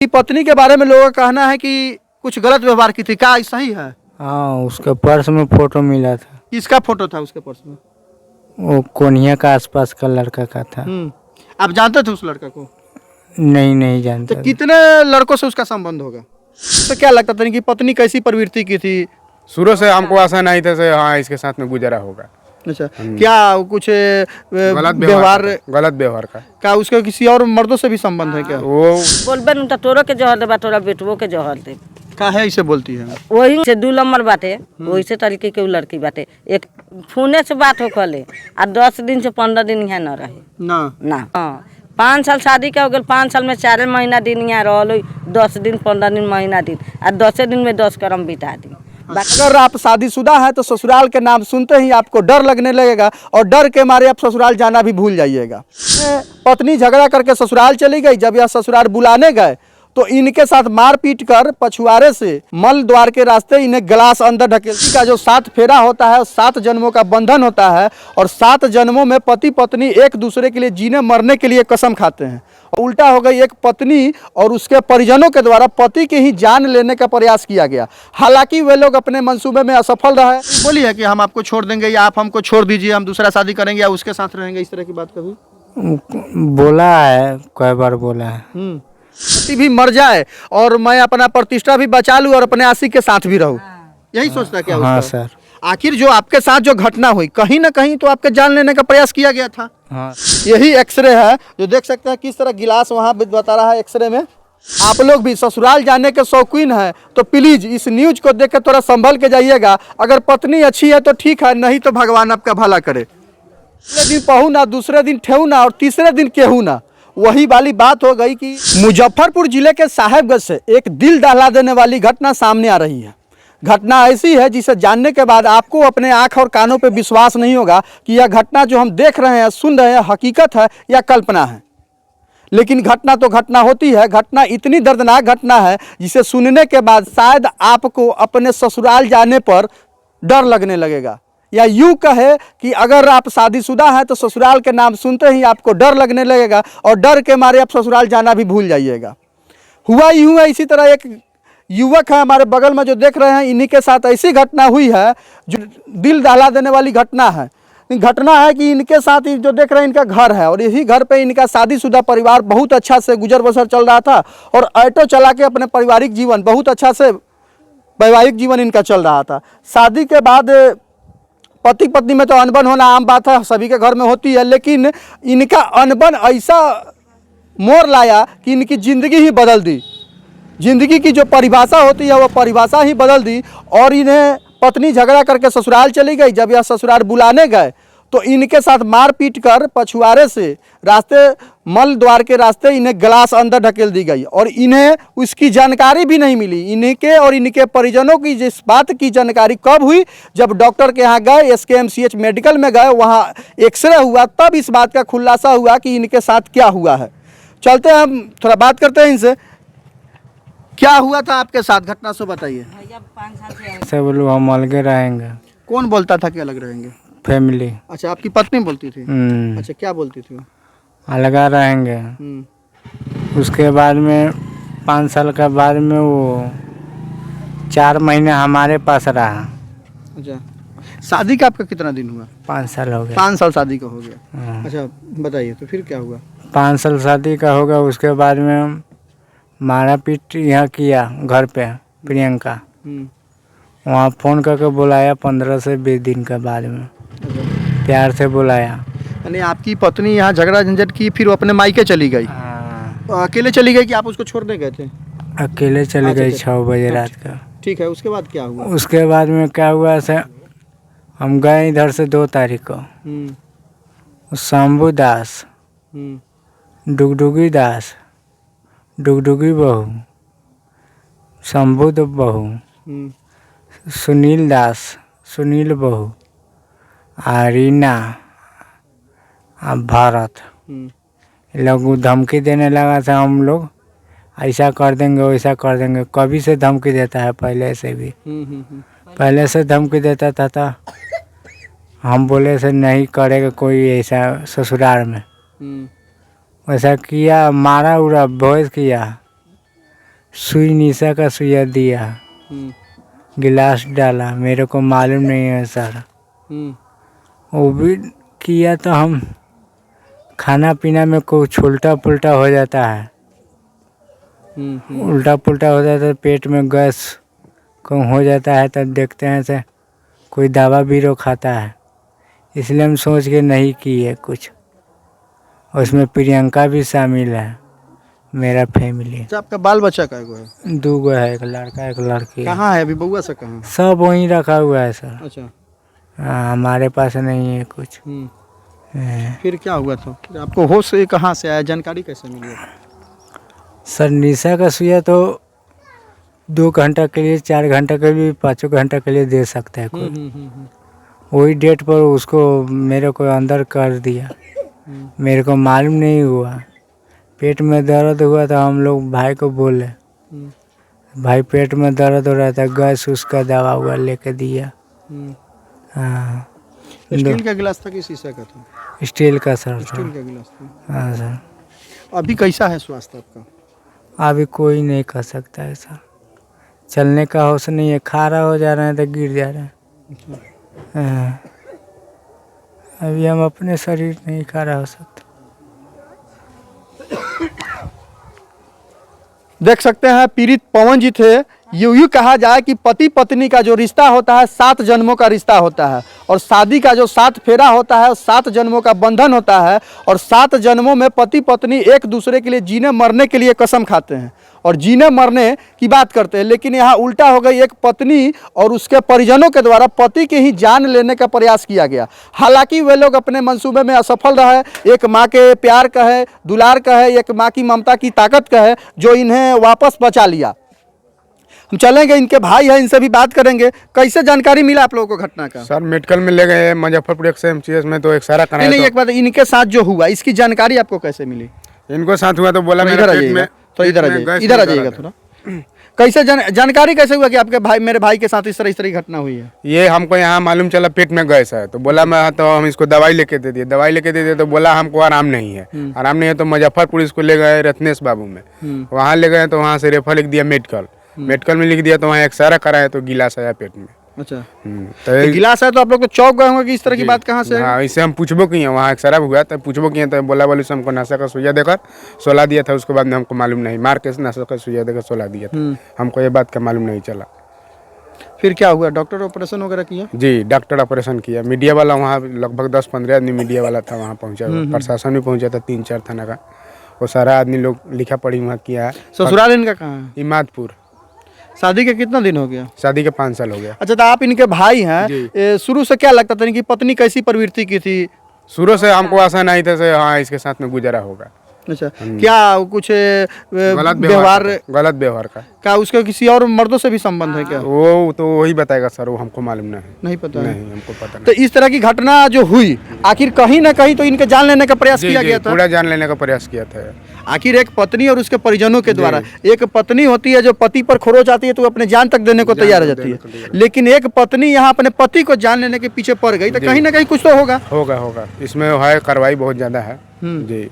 की पत्नी के बारे में लोगों का कहना है कि कुछ गलत व्यवहार की थी, क्या सही है? हाँ, उसके पर्स में फोटो मिला था। किसका फोटो था उसके पर्स में? वो कोनिया का आसपास का लड़का का था। आप जानते थे उस लड़का को? नहीं तो जानता था। कितने लड़कों से उसका संबंध होगा? तो क्या लगता था कि पत्नी कैसी प्रवृत्ति की थी? शुरू से हमको ऐसा नहीं था से हाँ इसके साथ में गुजरा होगा। अच्छा, क्या कुछ गलत व्यवहार का क्या उसका किसी और मर्दों से भी संबंध है क्या? वो बोलबे न त तोरो के जहर देबा, तोरा बेटवो के जहर दे। क्या है इसे बोलती है? वही से 2 नंबर बाटे, वही से तरीके के उ लड़की बाटे। एक फोने से बात हो कले आ 10 दिन से 15 दिन यहाँ न रहे ना। हाँ, 5 साल शादी के हो गए, 5 साल में 4 महीना दिन यहाँ रहो, 10 दिन 15 दिन महीना दिन आ 10 दिन में 10 करम बिता दी। अगर आप शादीशुदा हैं तो ससुराल के नाम सुनते ही आपको डर लगने लगेगा और डर के मारे आप ससुराल जाना भी भूल जाइएगा। पत्नी झगड़ा करके ससुराल चली गई। जब यह ससुराल बुलाने गए तो इनके साथ मार पीट कर पछुआरे से मल द्वार के रास्ते इन्हें गिलास अंदर ढकेलती का जो 7 फेरा होता है, 7 जन्मों का बंधन होता है और 7 जन्मों में पति पत्नी एक दूसरे के लिए जीने मरने के लिए कसम खाते हैं। और उल्टा हो गई, एक पत्नी और उसके परिजनों के द्वारा पति की ही जान लेने का प्रयास किया गया। हालांकि वे लोग अपने मंसूबे में असफल रहे। बोलिए कि हम आपको छोड़ देंगे या आप हमको छोड़ दीजिए, हम दूसरा शादी करेंगे या उसके साथ रहेंगे, इस तरह की बात कभी बोला है, कई बार बोला है। पति भी मर जाए और मैं अपना प्रतिष्ठा भी बचा लूं और अपने आशिक के साथ भी रहूं, यही सोचता क्या? हाँ उसका? सर। आखिर जो आपके साथ जो घटना हुई कहीं ना कहीं तो आपके जान लेने का प्रयास किया गया था। हाँ, यही एक्सरे है जो देख सकते हैं किस तरह गिलास वहां बता रहा है एक्सरे में। आप लोग भी ससुराल जाने के शौकीन हैं तो प्लीज इस न्यूज को देख कर थोड़ा संभल के जाइएगा। अगर पत्नी अच्छी है तो ठीक है, नहीं तो भगवान आपका भला करे। पहले दिन पहू ना, दूसरे दिन ठेहू ना और तीसरे दिन केहू ना, वही वाली बात हो गई कि मुजफ्फरपुर जिले के साहेबगंज से एक दिल दहला देने वाली घटना सामने आ रही है। घटना ऐसी है जिसे जानने के बाद आपको अपने आंख और कानों पे विश्वास नहीं होगा कि यह घटना जो हम देख रहे हैं, सुन रहे हैं, हकीकत है या कल्पना है। लेकिन घटना तो घटना होती है। घटना इतनी दर्दनाक घटना है जिसे सुनने के बाद शायद आपको अपने ससुराल जाने पर डर लगने लगेगा, या यूं कहे कि अगर आप शादीशुदा हैं तो ससुराल के नाम सुनते ही आपको डर लगने लगेगा और डर के मारे आप ससुराल जाना भी भूल जाइएगा। हुआ यूं है, इसी तरह एक युवक है हमारे बगल में जो देख रहे हैं, इन्हीं के साथ ऐसी घटना हुई है जो दिल दहला देने वाली घटना है। घटना है कि इनके साथ ही जो देख रहे हैं इनका घर है और इसी घर पे इनका शादीशुदा परिवार बहुत अच्छा से गुजर बसर चल रहा था और ऑटो चला के अपने पारिवारिक जीवन बहुत अच्छा से वैवाहिक जीवन इनका चल रहा था। शादी के बाद पति पत्नी में तो अनबन होना आम बात है, सभी के घर में होती है, लेकिन इनका अनबन ऐसा मोड़ लाया कि इनकी ज़िंदगी ही बदल दी। ज़िंदगी की जो परिभाषा होती है वो परिभाषा ही बदल दी और इन्हें पत्नी झगड़ा करके ससुराल चली गई। जब यह ससुराल बुलाने गए तो इनके साथ मार पीट कर पछुआरे से रास्ते मल द्वार के रास्ते इन्हें गिलास अंदर ढकेल दी गई और इन्हें उसकी जानकारी भी नहीं मिली। इनके और इनके परिजनों की जिस बात की जानकारी कब हुई, जब डॉक्टर के यहाँ गए, SKMCH मेडिकल में गए, वहाँ एक्सरे हुआ, तब इस बात का खुलासा हुआ कि इनके साथ क्या हुआ है। चलते हैं, हम थोड़ा बात करते हैं इनसे। क्या हुआ था आपके साथ, घटना सो बताइए। सब लोग हम अलग रहेंगे। कौन बोलता था कि अलग रहेंगे? फैमिली। अच्छा, आपकी पत्नी बोलती थी? अच्छा, क्या बोलती थी? अलग रहेंगे। उसके बाद में 5 साल का बाद में वो 4 महीने हमारे पास रहा। अच्छा, शादी का आपका कितना दिन हुआ? 5 साल हो गया। 5 साल शादी का हो गया। हाँ। अच्छा, बताइए तो फिर क्या हुआ? 5 साल शादी का होगा। उसके बाद में मारा पीट यहाँ किया घर पे प्रियंका। वहाँ फ़ोन करके बुलाया 15 से 20 दिन के बाद में, प्यार से बुलाया। यानी आपकी पत्नी यहाँ झगड़ा झंझट की, फिर वो अपने मायके चली गई? तो अकेले चली गई कि आप उसको छोड़ने गए थे? अकेले चली गई 6 बजे रात का। ठीक है, उसके बाद क्या हुआ? उसके बाद में क्या हुआ से हम गए इधर से 2 तारीख को। शंभू दास, डुगडुगी दास, डुगडुगी बहू, शंभू बहू, सुनील दास, सुनील बहू, रीना, भारत, लोग धमकी देने लगा था। हम लोग ऐसा कर देंगे, वैसा कर देंगे। कभी से धमकी देता है, पहले से भी पहले से धमकी देता था। हम बोले से नहीं करेगा कोई ऐसा ससुराल में। वैसा किया, मारा उड़ा भोज किया। सुई निशा का सुइया दिया, गिलास डाला, मेरे को मालूम नहीं है सर। वो भी किया तो हम खाना पीना में कुछ उल्टा पुल्टा हो जाता है, उल्टा पुल्टा हो जाता है, पेट में गैस कम हो जाता है, तब देखते हैं से कोई दवा बीरो खाता है, इसलिए हम सोच के नहीं किए कुछ। उसमें प्रियंका भी शामिल है, मेरा फैमिली। अच्छा, आपका बाल बच्चा का है? 2 गो है, एक लड़का एक लड़की। कहाँ है अभी बउआ से? कहाँ? सब वहीं रखा हुआ है सर। अच्छा। हाँ, हमारे पास नहीं है कुछ। फिर क्या हुआ था? आपको होश कहाँ से आया, जानकारी कैसे मिली? सर निशा का सुइया तो 2 घंटा के लिए, 4 घंटा के लिए, 5 घंटा के लिए दे सकता है कोई। वही डेट पर उसको मेरे को अंदर कर दिया, मेरे को मालूम नहीं हुआ। पेट में दर्द हुआ था, हम लोग भाई को बोले, भाई पेट में दर्द हो रहा था, गैस उसका दवा हुआ लेके दिया। हाँ, स्टील का गिलास था कि शीशा का था? स्टील का सर। स्टील का गिलास था। हाँ सर। अभी कैसा है स्वास्थ्य आपका? अभी कोई नहीं कर सकता है सर, चलने का होश नहीं है, खारा हो जा रहे हैं तो गिर जा रहे हैं। हाँ, अभी हम अपने शरीर नहीं खारा हो सकते। देख सकते हैं पीड़ित पवन जी थे। यूं कहा जाए कि पति पत्नी का जो रिश्ता होता है 7 जन्मों का रिश्ता होता है, और शादी का जो 7 फेरा होता है 7 जन्मों का बंधन होता है, और 7 जन्मों में पति पत्नी एक दूसरे के लिए जीने मरने के लिए कसम खाते हैं और जीने मरने की बात करते हैं। लेकिन यहाँ उल्टा हो गई, एक पत्नी और उसके परिजनों के द्वारा पति की ही जान लेने का प्रयास किया गया। हालांकि वे लोग अपने मंसूबे में असफल रहे। एक माँ के प्यार का है, दुलार का है, एक माँ की ममता की ताकत का है जो इन्हें वापस बचा लिया। हम चलेंगे, इनके भाई हैं, इनसे भी बात करेंगे। कैसे जानकारी मिला आप लोगों को घटना का? सर मेडिकल में ले गए मुजफ्फरपुर एक्सएमसीएच में, तो एक्सरा कराया। नहीं, तो एक बात, इनके साथ जो हुआ इसकी जानकारी आपको कैसे मिली? इनको साथ हुआ तो बोला तो मेरे इधर आ पेट जाइएगा, में, तो इधर आ पेट में जाइएगा, गैस इधर आ निकल जाइएगा रहा थोड़ा। कैसे जानकारी कैसे हुआ कि आपके भाई, मेरे भाई के साथ इस तरह घटना हुई है? ये हमको यहाँ मालूम चला पेट में गैस है, तो बोला मैं, तो हम इसको दवाई लेके दे दिए। दवाई लेके दे दिए तो बोला हमको आराम नहीं है। आराम नहीं है तो मुजफ्फरपुर इसको ले गए रत्नेश बाबू में, वहाँ ले गए तो वहाँ से रेफर लिख दिया मेडिकल में लिख दिया, तो वहाँ एक्सरा कराया तो गिलास आया पेट में। अच्छा, तो गिलास है तो आप लोग तो चौक गए होंगे कि इस तरह की बात कहाँ से है? हाँ, इससे हम पूछबो किए, वहाँ एक्सरा हुआ तो पूछबो किए, तो बोला बोले हमको नशा का सुइया देकर 16 दिया था। उसके बाद में हमको मालूम नहीं, मार के नशा का सुइया देकर 16 दिया था। हमको ये बात का मालूम नहीं चला। फिर क्या हुआ? डॉक्टर ऑपरेशन वगैरह किया? जी, डॉक्टर ऑपरेशन किया। मीडिया वाला वहाँ लगभग 10-15 आदमी मीडिया वाला था, वहाँ पहुँचा। प्रशासन भी पहुँचा था, 3-4 थाना का। वो सारा आदमी लोग लिखा पढ़ी वहाँ किया है। ससुराल इनका कहाँ है? इमादपुर। शादी के कितना दिन हो गया? शादी के 5 साल हो गया। अच्छा, तो आप इनके भाई हैं, शुरू से क्या लगता था इनकी पत्नी कैसी प्रवृत्ति की थी? शुरू से हमको आशा नहीं था से हाँ इसके साथ में गुजारा होगा। अच्छा, क्या कुछ गलत व्यवहार का उसका किसी और मर्दों से भी संबंध है क्या? वो तो वही बताएगा सर, वो हमको मालूम नहीं पता है। नहीं, हमको पता नहीं। तो इस तरह की घटना जो हुई, आखिर कहीं ना कहीं तो इनके जान लेने का प्रयास किया गया था। पूरा जान लेने का प्रयास किया था। आखिर एक पत्नी और उसके परिजनों के द्वारा, एक पत्नी होती है जो पति पर खरोच आती है तो वो अपने जान तक देने को तैयार हो जाती है, लेकिन एक पत्नी यहाँ अपने पति को जान लेने के पीछे पड़ गई, तो कहीं ना कहीं कुछ तो होगा। इसमें है कार्रवाई बहुत ज्यादा है जी।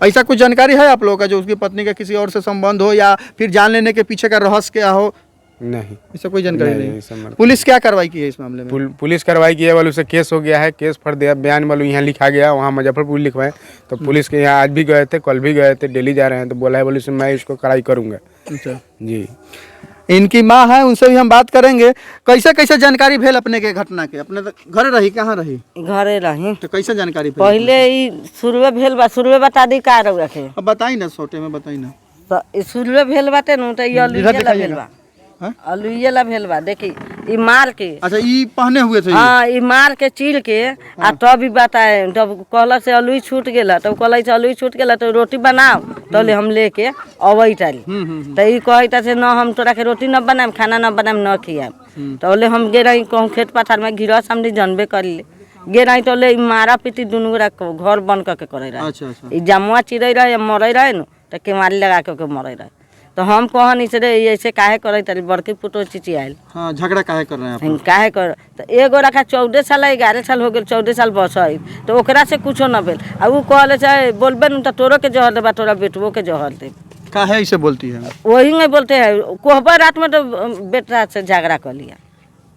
ऐसा कुछ जानकारी है आप लोगों का जो उसकी पत्नी का किसी और से संबंध हो या फिर जान लेने के पीछे का रहस्य क्या हो? नहीं, ऐसा कोई जानकारी नहीं। पुलिस क्या कार्रवाई की है इस मामले में? पुलिस कार्रवाई की है, वालों से केस हो गया है, केस फट दिया, बयान वालों यहाँ लिखा गया, वहाँ मुजफ्फरपुर लिखवाए। तो पुलिस के यहाँ आज भी गए थे, कल भी गए थे, डेली जा रहे हैं, तो बोला है बोले से मैं इसको कार्रवाई करूँगा। अच्छा जी, इनकी माँ है, उनसे भी हम बात करेंगे। कैसे कैसे जानकारी भेल अपने के घटना के? अपने घर रही, कहाँ रही? घरे रही। तो कैसे जानकारी भेल? पहले ही शुरुए भेल बा, शुरुए बता दी का रउआ के। अब बताई ना, छोटे में बताई ना। तो ई शुरुए भेल बाटे नु, तो ये अलुइये ला भेल बा। हाँ? अलुइये ला भेल बा, देखी ई मार के। अच्छा, ये पहने हुए थे? हाँ, ई मार के चीर के आ तब भी बताए, तब कहला से अलुई छूट गेला, तब कहला से अलुई छूट गेला तो रोटी बनाओ, तो ले हम लेके अबई तारी। तो ई कहता से न हम तोरा के रोटी न बनाएम, खाना न बनाएम, न खियाएम। तो ले हम गे रही कहूँ खेत पथार में, घिरा सामने जानबे कर ले गे रही, तो ले मारा पीटी दुनू गोरा घर बन करके करे रहे। अच्छा अच्छा। ई जामुआ चिरे रहे, मरे रहे नु, तो केवाड़ी लगा के मरे रहे। तो हम कहन इसे ऐसे काहे करे तारी, बड़की पुतो चिची आयल। हाँ, झगड़ा काहे कर रहे हैं आप? काहे कर, तो एगो रखा 14 साल 11 साल हो गए, 14 साल बस है, तो ओकरा से कुछो न भेल। आ उ कहले से बोलबे न तो तोरो के जहर देबा, तोरा बेटवो के जहर दे। क्या है इसे बोलती है? वही नहीं बोलते हैं, कोहबर रात में तो बेटा से झगड़ा कर लिया,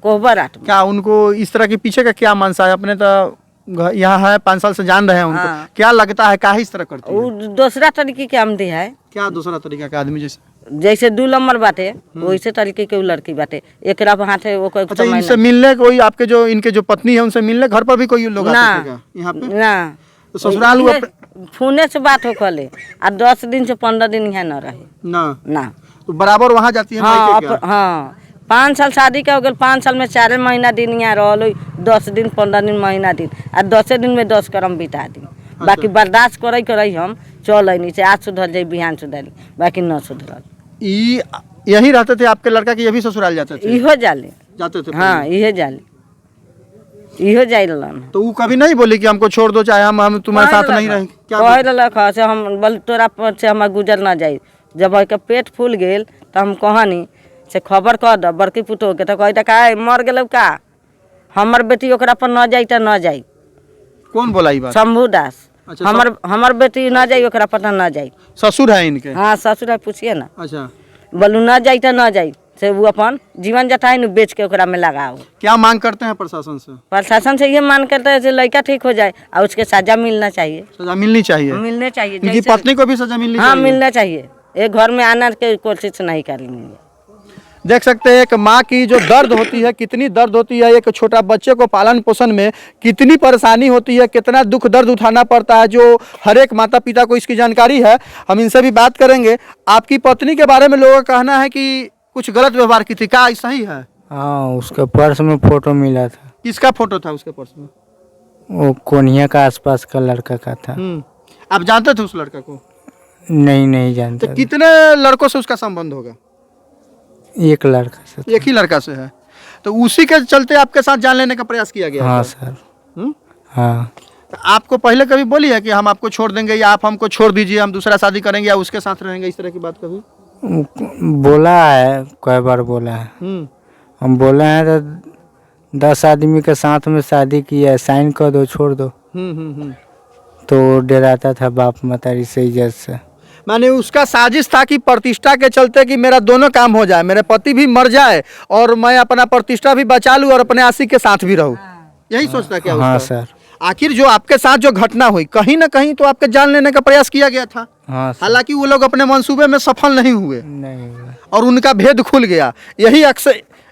कोहबर रात में। क्या उनको इस तरह के पीछे का क्या मनसा है? अपने तो यहाँ है 5 साल से जान रहे हैं उनको। हाँ। क्या लगता है काहे इस तरह करती है? वो दूसरा तरीके के आमदी है, क्या दूसरा तरीका का आदमी जैसे? जैसे 2 नंबर बाटे वैसे तरीके के उ लड़की बाटे, एक रात हाथे वो कोई अच्छा, इनसे मिलने कोई आपके जो इनके जो पत्नी है उनसे मिलने घर पर भी कोई लोग ना आते थे क्या यहाँ पे? ना, तो ससुराल हुआ फोने से बात हो कले, और 10 दिन से 15 दिन यहाँ न रहे ना, ना। तो बराबर वहाँ जाती है हाँ मायके क्या? हाँ 5 साल शादी का हो गया, 5 साल में 4 महीना दिन यहाँ रहो, 10 दिन 15 दिन महीना दिन, और 10 दिन में 10 करम बिता दी। बाकी बर्दाश्त करे हम चल नीचे, आज सुधर जाए बिहान सुधर, बाकी न सुधरल। यही रहते थे आपके लड़का की? ये भी ससुराल जाते थे? इहो जाले, जाते थे हाँ इहे जाले, इहो जाइलन। तो वो कभी नहीं बोले कि हमको छोड़ दो, चाहे हम तुम्हारे साथ नहीं रहे? क्या कह लख से हम बोल तोरा पर से हमार गुजर ना जाए, जब के पेट फूल गेल तो हम कहनी से खबर कर दो बड़की पुतोह के, तो कहता का मर गेल का, हमर बेटी ओकरा पर न जाई तो न जाई। कौन बोला ये बात? शंभू दास। अच्छा, हमर बेटी न जाई ओकरा पर न जाई। ससुर है इनके? हाँ ससुर है, पूछिए ना। अच्छा, बोलू न जाई तो न जाई, से वो अपन जीवन जताई न बेच के ओकरा में लगाओ। क्या मांग करते हैं प्रशासन से? प्रशासन से ये मान करते हैं लड़का ठीक हो जाए और उसके सजा मिलना चाहिए, सजा मिलनी चाहिए? मिलने चाहिए। इनकी पत्नी को भी सजा मिलनी हाँ चाहिए? मिलना चाहिए, एक घर में आना के कोशिश नहीं करेंगे। देख सकते हैं एक माँ की जो दर्द होती है, कितनी दर्द होती है, एक छोटा बच्चे को पालन पोषण में कितनी परेशानी होती है, कितना दुख दर्द उठाना पड़ता है, जो हर एक माता पिता को इसकी जानकारी है। हम इनसे भी बात करेंगे। आपकी पत्नी के बारे में लोगों का कहना है कि कुछ गलत व्यवहार की थी, क्या सही है? हाँ, उसके पर्स में फोटो मिला था। किसका फोटो था उसके पर्स में? वो कोनिया का आसपास का लड़का का था। आप जानते थे उस लड़का को? नहीं जानता। तो कितने लड़कों से उसका संबंध होगा? एक लड़का से था। एक ही लड़का से है। तो उसी के चलते आपके साथ जान लेने का प्रयास किया गया? हाँ सर। हाँ। तो आपको पहले कभी बोली है कि हम आपको छोड़ देंगे, या आप हमको छोड़ दीजिए, हम दूसरा शादी करेंगे, या उसके साथ रहेंगे, इस तरह की बात कभी? बोला है, कई बार बोला है। हम बोले हैं तो 10 आदमी के साथ में शादी किया है, साइन कर दो, छोड़ दो। तो डराता था बाप मतारी से, इज्जत से। माने उसका साजिश था कि प्रतिष्ठा के चलते कि मेरा दोनों काम हो जाए, मेरे पति भी मर जाए और मैं अपना प्रतिष्ठा भी बचा लूं और अपने आशिक के साथ भी रहूं। यही सोचता क्या? हाँ उसका? सर। आखिर जो आपके साथ जो घटना हुई, कहीं ना कहीं तो आपके जान लेने का प्रयास किया गया था। हाँ सर। हालांकि वो लोग अपने मंसूबे में सफल नहीं हुए नहीं हुआ। और उनका भेद खुल गया। यही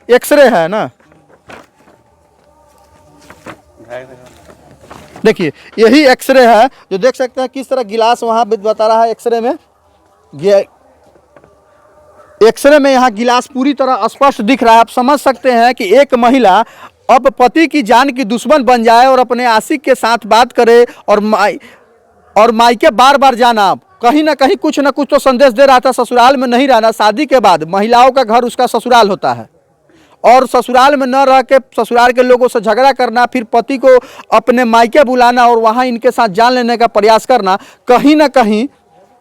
एक्सरे है ना? देखिए यही एक्सरे है, जो देख सकते हैं किस तरह गिलास वहां बता रहा है एक्सरे में। एक्सरे में यहाँ गिलास पूरी तरह स्पष्ट दिख रहा है। आप समझ सकते हैं कि एक महिला अब पति की जान की दुश्मन बन जाए और अपने आशिक के साथ बात करे और मायके बार बार जाना, कहीं ना कहीं कुछ ना कुछ तो संदेश दे रहा था, ससुराल में नहीं रहना। शादी के बाद महिलाओं का घर उसका ससुराल होता है और ससुराल में न रह के ससुराल के लोगों से झगड़ा करना, फिर पति को अपने मायके बुलाना और वहाँ इनके साथ जान लेने का प्रयास करना, कहीं ना कहीं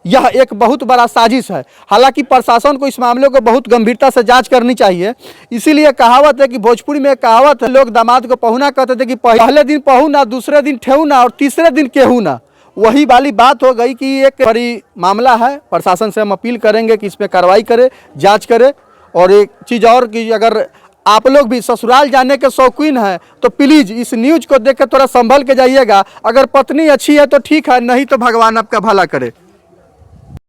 यह एक बहुत बड़ा साजिश है। हालांकि प्रशासन को इस मामले को बहुत गंभीरता से जांच करनी चाहिए। इसीलिए कहावत है कि भोजपुरी में एक कहावत है, लोग दामाद को पहुना कहते थे कि पहले दिन पहुना, दूसरे दिन ठेहुना और तीसरे दिन केहुना। वही वाली बात हो गई कि एक बड़ी मामला है। प्रशासन से हम अपील करेंगे कि इस पर कार्रवाई करे, जाँच करे। और एक चीज़ और कि अगर आप लोग भी ससुराल जाने के शौकीन हैं तो प्लीज़ इस न्यूज़ को देख कर थोड़ा संभल के जाइएगा। अगर पत्नी अच्छी है तो ठीक है, नहीं तो भगवान आपका भला करे।